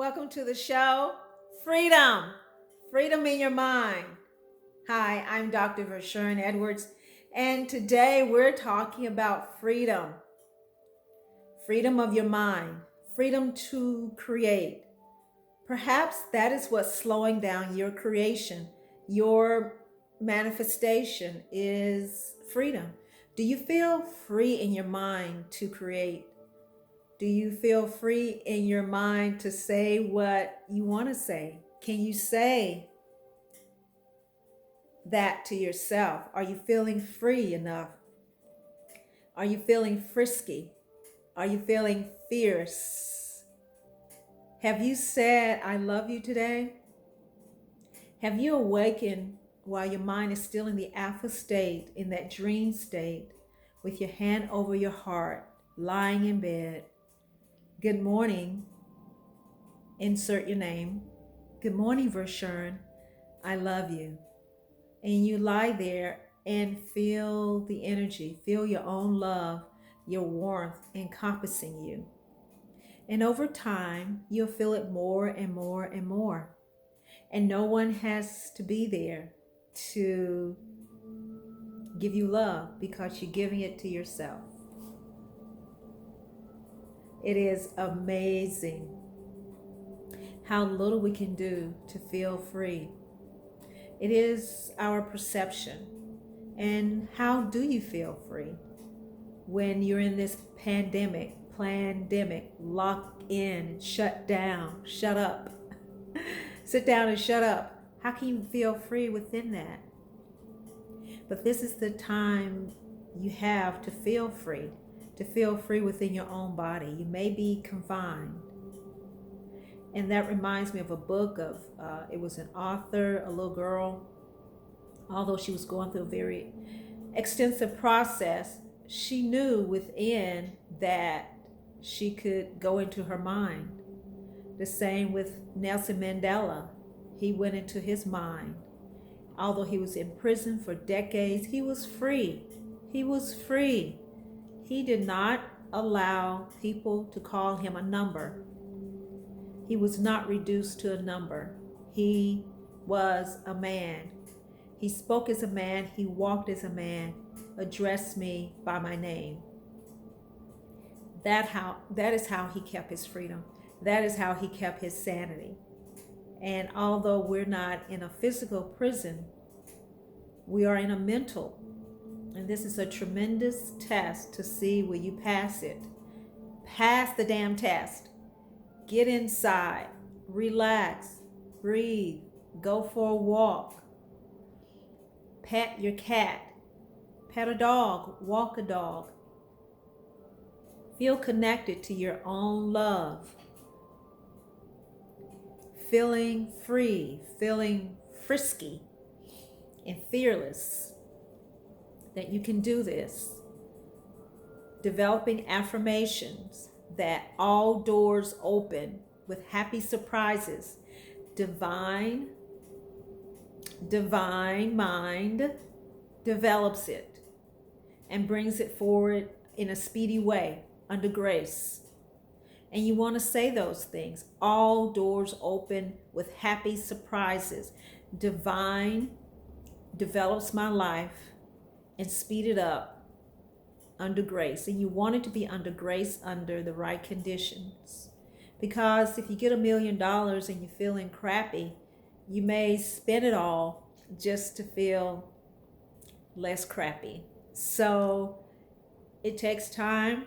Welcome to the show. Freedom. Freedom in your mind. Hi, I'm Dr. Vershern Edwards, and today we're talking about freedom. Freedom of your mind, freedom to create. Perhaps that is what's slowing down your creation. Your manifestation is freedom. Do you feel free in your mind to create? Do you feel free in your mind to say what you want to say? Can you say that to yourself? Are you feeling free enough? Are you feeling frisky? Are you feeling fierce? Have you said, I love you today? Have you awakened while your mind is still in the alpha state, in that dream state, with your hand over your heart, lying in bed? Good morning. Insert your name. Good morning, Vershern. I love you. And you lie there and feel the energy, feel your own love, your warmth encompassing you. And over time, you'll feel it more and more and more. And no one has to be there to give you love because you're giving it to yourself. It is amazing how little we can do to feel free. It is our perception. And how do you feel free when you're in this pandemic, locked in, shut down, shut up, sit down and shut up? How can you feel free within that? But this is the time you have to feel free within your own body. You may be confined. And that reminds me of a book of, it was an author, a little girl. Although she was going through a very extensive process, she knew within that she could go into her mind. The same with Nelson Mandela. He went into his mind. Although he was in prison for decades, he was free. He was free. He did not allow people to call him a number. He was not reduced to a number. He was a man. He spoke as a man. He walked as a man. Addressed me by my name. That is how he kept his freedom. That is how he kept his sanity. And although we're not in a physical prison, we are in a mental. And this is a tremendous test to see will you pass it. Pass the damn test. Get inside, relax, breathe, go for a walk, pet your cat, pet a dog, walk a dog. Feel connected to your own love. Feeling free, feeling frisky and fearless that you can do this. Developing affirmations that all doors open with happy surprises. Divine mind develops it and brings it forward in a speedy way under grace. And you want to say those things. All doors open with happy surprises. Divine develops my life and speed it up under grace. And you want it to be under grace, under the right conditions. Because if you get $1 million and you're feeling crappy, you may spend it all just to feel less crappy. So it takes time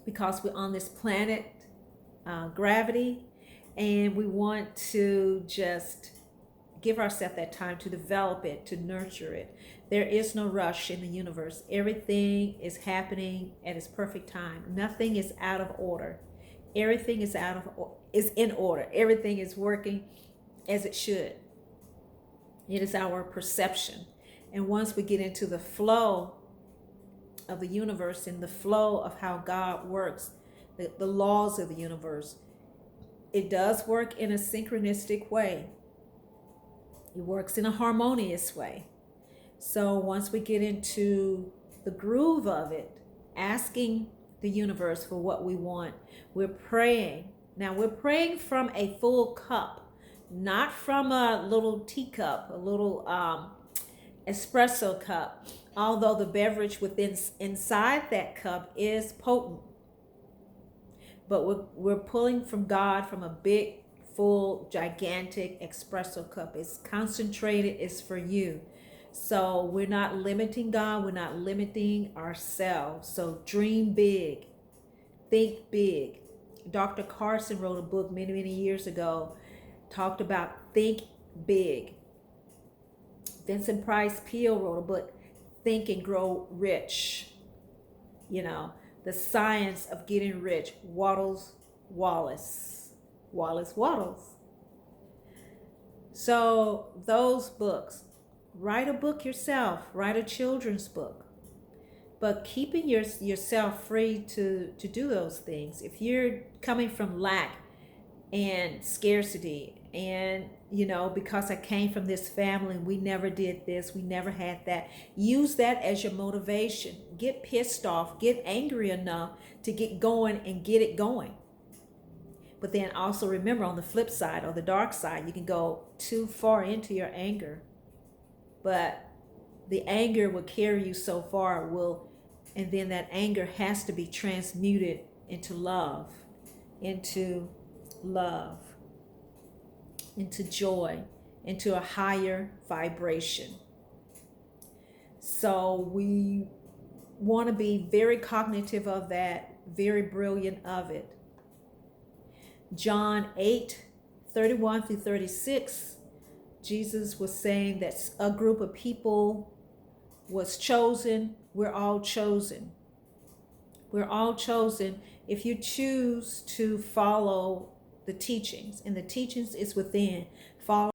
because we're on this planet, gravity, and we want to just give ourselves that time to develop it, to nurture it. There is no rush in the universe. Everything is happening at its perfect time. Nothing is out of order. Everything is in order. Everything is working as it should. It is our perception. And once we get into the flow of the universe and the flow of how God works, the laws of the universe, it does work in a synchronistic way. It works in a harmonious way. So once we get into the groove of it, asking the universe for what we want, we're praying Now we're praying from a full cup, not from a little teacup, a little espresso cup, although the beverage within inside that cup is potent. But we're pulling from God from a big, full, gigantic espresso cup. It's concentrated, it's for you. So we're not limiting God, we're not limiting ourselves. So dream big, think big. Dr. Carson wrote a book many, many years ago, talked about think big. Vincent Price Peale wrote a book, Think and Grow Rich. You know, The Science of Getting Rich. Wallace. So those books, write a book yourself, write a children's book, but keeping yourself free to do those things. If you're coming from lack and scarcity, and because I came from this family, we never did this, we never had that, use that as your motivation. Get pissed off, get angry enough to get going and get it going. But then also remember, on the flip side or the dark side, you can go too far into your anger, but the anger will carry you so far, and then that anger has to be transmuted into love, into joy, into a higher vibration. So we want to be very cognitive of that, very brilliant of it. John 8:31-36, Jesus was saying that a group of people was chosen. We're all chosen. We're all chosen if you choose to follow the teachings, and the teachings is within. Follow